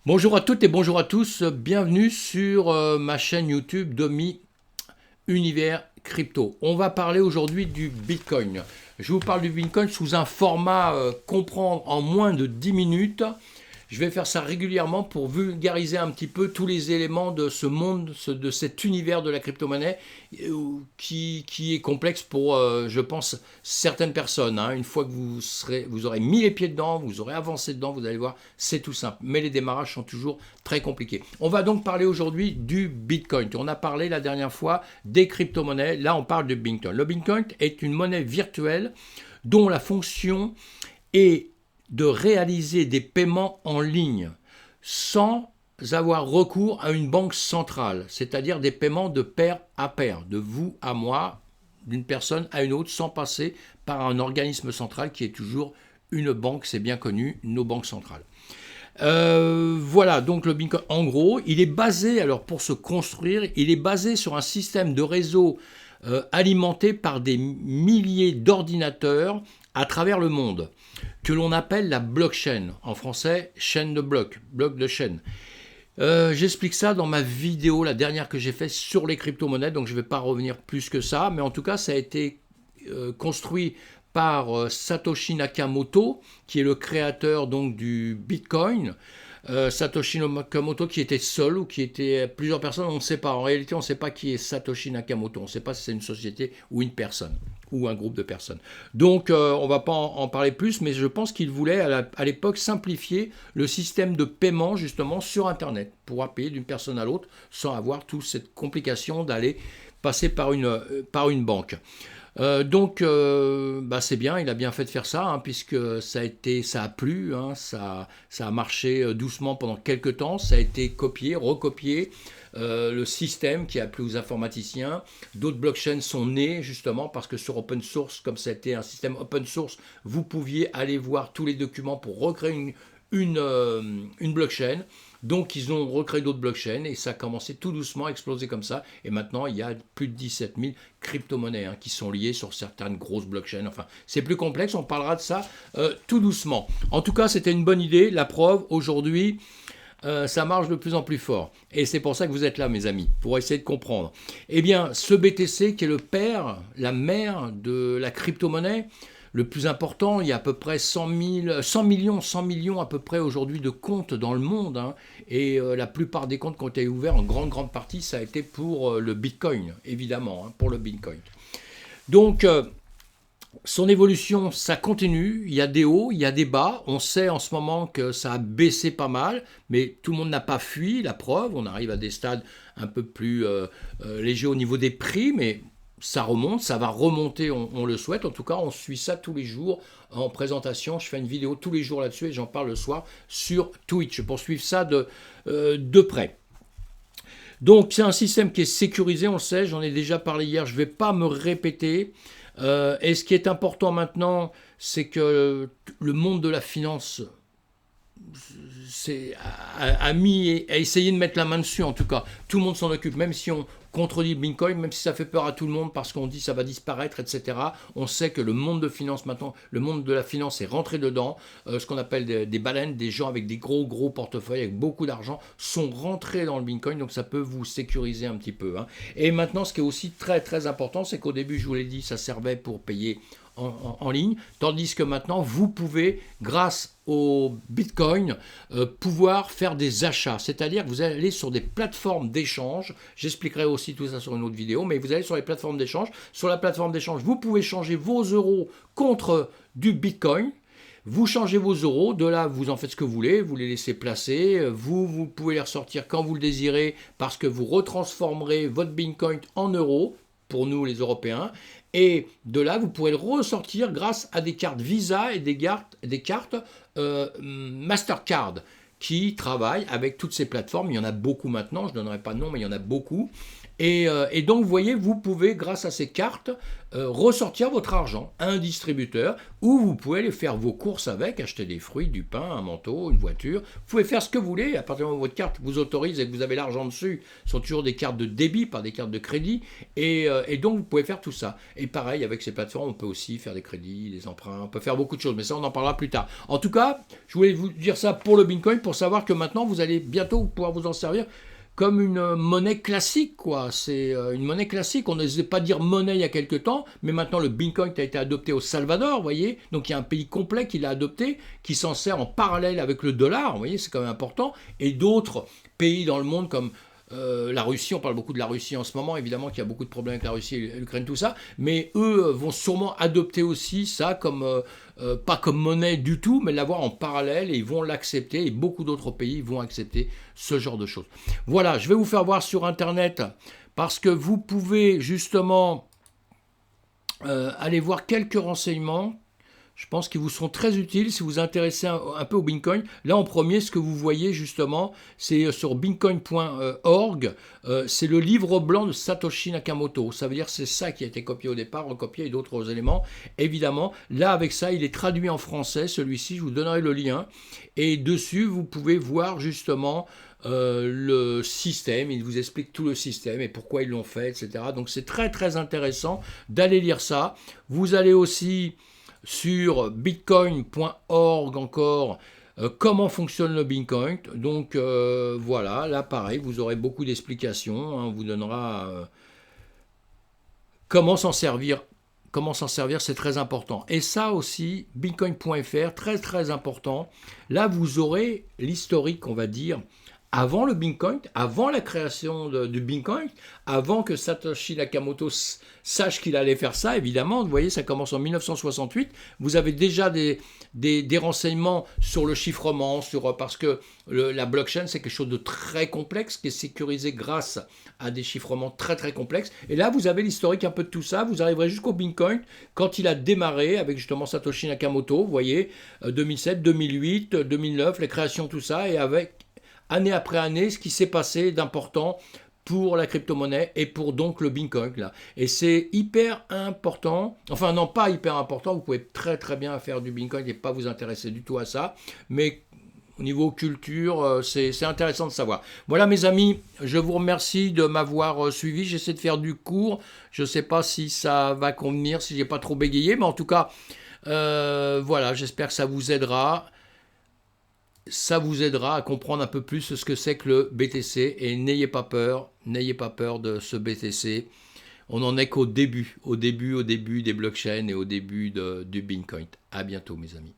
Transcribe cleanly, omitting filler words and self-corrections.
Bonjour à toutes et bonjour à tous, bienvenue sur ma chaîne YouTube Domi Univers Crypto. On va parler aujourd'hui du Bitcoin. Je vous parle du Bitcoin sous un format comprendre en moins de 10 minutes. Je vais faire ça régulièrement pour vulgariser un petit peu tous les éléments de ce monde, de cet univers de la crypto-monnaie qui est complexe pour, je pense, certaines personnes. Une fois que vous aurez mis les pieds dedans, vous aurez avancé dedans, vous allez voir, c'est tout simple. Mais les démarrages sont toujours très compliqués. On va donc parler aujourd'hui du Bitcoin. On a parlé la dernière fois des crypto-monnaies. Là, on parle du Bitcoin. Le Bitcoin est une monnaie virtuelle dont la fonction est de réaliser des paiements en ligne sans avoir recours à une banque centrale, c'est-à-dire des paiements de pair à pair, de vous à moi, d'une personne à une autre, sans passer par un organisme central qui est toujours une banque, c'est bien connu, nos banques centrales. Voilà, donc le Bitcoin, en gros, il est basé, alors pour se construire, il est basé sur un système de réseau alimenté par des milliers d'ordinateurs à travers le monde, que l'on appelle la blockchain, en français chaîne de blocs, bloc de chaîne. J'explique ça dans ma vidéo, la dernière que j'ai faite sur les crypto-monnaies, donc je ne vais pas revenir plus que ça, mais en tout cas ça a été construit par Satoshi Nakamoto, qui est le créateur donc du Bitcoin. Satoshi Nakamoto qui était seul ou qui était plusieurs personnes, on ne sait pas. En réalité, on ne sait pas qui est Satoshi Nakamoto. On ne sait pas si c'est une société ou une personne ou un groupe de personnes. Donc, on ne va pas en parler plus, mais je pense qu'il voulait à l'époque simplifier le système de paiement justement sur Internet, pouvoir payer d'une personne à l'autre sans avoir toute cette complication d'aller passer par une banque. C'est bien, il a bien fait de faire ça, puisque ça a plu, ça a marché doucement pendant quelques temps, ça a été copié, recopié, le système qui a plu aux informaticiens. D'autres blockchains sont nés justement parce que sur open source, comme c'était un système open source, vous pouviez aller voir tous les documents pour recréer une blockchain. Donc ils ont recréé d'autres blockchains et ça a commencé tout doucement à exploser comme ça. Et maintenant il y a plus de 17 000 crypto-monnaies qui sont liées sur certaines grosses blockchains. Enfin, c'est plus complexe, on parlera de ça tout doucement. En tout cas, c'était une bonne idée. La preuve, aujourd'hui, ça marche de plus en plus fort. Et c'est pour ça que vous êtes là, mes amis, pour essayer de comprendre. Eh bien, ce BTC qui est le père, la mère de la crypto-monnaie, le plus important, il y a à peu près 100 millions à peu près aujourd'hui de comptes dans le monde. Et la plupart des comptes qui ont été ouverts, en grande partie, ça a été pour le Bitcoin, évidemment, pour le Bitcoin. Donc, son évolution, ça continue. Il y a des hauts, il y a des bas. On sait en ce moment que ça a baissé pas mal, mais tout le monde n'a pas fui. La preuve, on arrive à des stades un peu plus légers au niveau des prix, mais ça remonte, ça va remonter, on le souhaite. En tout cas, on suit ça tous les jours en présentation. Je fais une vidéo tous les jours là-dessus et j'en parle le soir sur Twitch pour suivre ça de près. Donc, c'est un système qui est sécurisé, on le sait, j'en ai déjà parlé hier, je ne vais pas me répéter. Et ce qui est important maintenant, c'est que le monde de la finance a essayé de mettre la main dessus, en tout cas. Tout le monde s'en occupe, même si on contredit le Bitcoin, même si ça fait peur à tout le monde parce qu'on dit ça va disparaître, etc. On sait que le monde de finance maintenant, le monde de la finance est rentré dedans. Ce qu'on appelle des baleines, des gens avec des gros portefeuilles, avec beaucoup d'argent, sont rentrés dans le Bitcoin, donc ça peut vous sécuriser un petit peu. Et maintenant, ce qui est aussi très important, c'est qu'au début, je vous l'ai dit, ça servait pour payer en ligne, tandis que maintenant, vous pouvez, grâce au Bitcoin, pouvoir faire des achats. C'est-à-dire que vous allez sur des plateformes d'échange, j'expliquerai aussi tout ça sur une autre vidéo, mais vous allez sur les plateformes d'échange. Sur la plateforme d'échange, vous pouvez changer vos euros contre du Bitcoin. Vous changez vos euros, de là vous en faites ce que vous voulez, vous les laissez placer, vous pouvez les ressortir quand vous le désirez parce que vous retransformerez votre Bitcoin en euros, pour nous les Européens, et de là vous pourrez le ressortir grâce à des cartes Visa et des cartes Mastercard qui travaillent avec toutes ces plateformes. Il y en a beaucoup maintenant, je ne donnerai pas de nom, mais il y en a beaucoup. Et donc, vous voyez, vous pouvez, grâce à ces cartes, ressortir votre argent à un distributeur où vous pouvez aller faire vos courses avec, acheter des fruits, du pain, un manteau, une voiture. Vous pouvez faire ce que vous voulez. À partir du moment où votre carte vous autorise et que vous avez l'argent dessus, ce sont toujours des cartes de débit, pas des cartes de crédit. Et donc, vous pouvez faire tout ça. Et pareil, avec ces plateformes, on peut aussi faire des crédits, des emprunts, on peut faire beaucoup de choses. Mais ça, on en parlera plus tard. En tout cas, je voulais vous dire ça pour le Bitcoin, pour savoir que maintenant, vous allez bientôt pouvoir vous en servir comme une monnaie classique, quoi. C'est une monnaie classique. On n'osait pas dire monnaie il y a quelques temps, mais maintenant le Bitcoin a été adopté au Salvador, vous voyez. Donc il y a un pays complet qui l'a adopté, qui s'en sert en parallèle avec le dollar, vous voyez, c'est quand même important. Et d'autres pays dans le monde comme la Russie, on parle beaucoup de la Russie en ce moment, évidemment qu'il y a beaucoup de problèmes avec la Russie et l'Ukraine, tout ça, mais eux vont sûrement adopter aussi ça comme, pas comme monnaie du tout, mais l'avoir en parallèle et ils vont l'accepter et beaucoup d'autres pays vont accepter ce genre de choses. Voilà, je vais vous faire voir sur Internet parce que vous pouvez justement aller voir quelques renseignements. Je pense qu'ils vous seront très utiles si vous vous intéressez un peu au Bitcoin. Là, en premier, ce que vous voyez justement, c'est sur bitcoin.org. C'est le livre blanc de Satoshi Nakamoto. Ça veut dire que c'est ça qui a été copié au départ, recopié et d'autres éléments. Évidemment, là, avec ça, il est traduit en français. Celui-ci, je vous donnerai le lien. Et dessus, vous pouvez voir justement le système. Il vous explique tout le système et pourquoi ils l'ont fait, etc. Donc, c'est très, très intéressant d'aller lire ça. Vous allez aussi sur bitcoin.org encore comment fonctionne le Bitcoin. Donc voilà, là pareil, vous aurez beaucoup d'explications, hein, on vous donnera comment s'en servir. Comment s'en servir, c'est très important. Et ça aussi, bitcoin.fr, très très important. Là, vous aurez l'historique, on va dire, avant le Bitcoin, avant la création du Bitcoin, avant que Satoshi Nakamoto sache qu'il allait faire ça, évidemment. Vous voyez, ça commence en 1968. Vous avez déjà des renseignements sur le chiffrement, parce que la blockchain, c'est quelque chose de très complexe, qui est sécurisé grâce à des chiffrements très très complexes. Et là, vous avez l'historique un peu de tout ça. Vous arriverez jusqu'au Bitcoin, quand il a démarré avec justement Satoshi Nakamoto, vous voyez, 2007, 2008, 2009, les créations, tout ça, et avec année après année, ce qui s'est passé d'important pour la crypto-monnaie et pour donc le Bitcoin. Là. Et c'est hyper important, enfin non pas hyper important, vous pouvez très très bien faire du Bitcoin et pas vous intéresser du tout à ça, mais au niveau culture, c'est intéressant de savoir. Voilà mes amis, je vous remercie de m'avoir suivi, j'essaie de faire du court, je ne sais pas si ça va convenir, si j'ai pas trop bégayé, mais en tout cas, voilà, j'espère que ça vous aidera. Ça vous aidera à comprendre un peu plus ce que c'est que le BTC et n'ayez pas peur de ce BTC. On n'en est qu'au début des blockchains et au début du Bitcoin. À bientôt mes amis.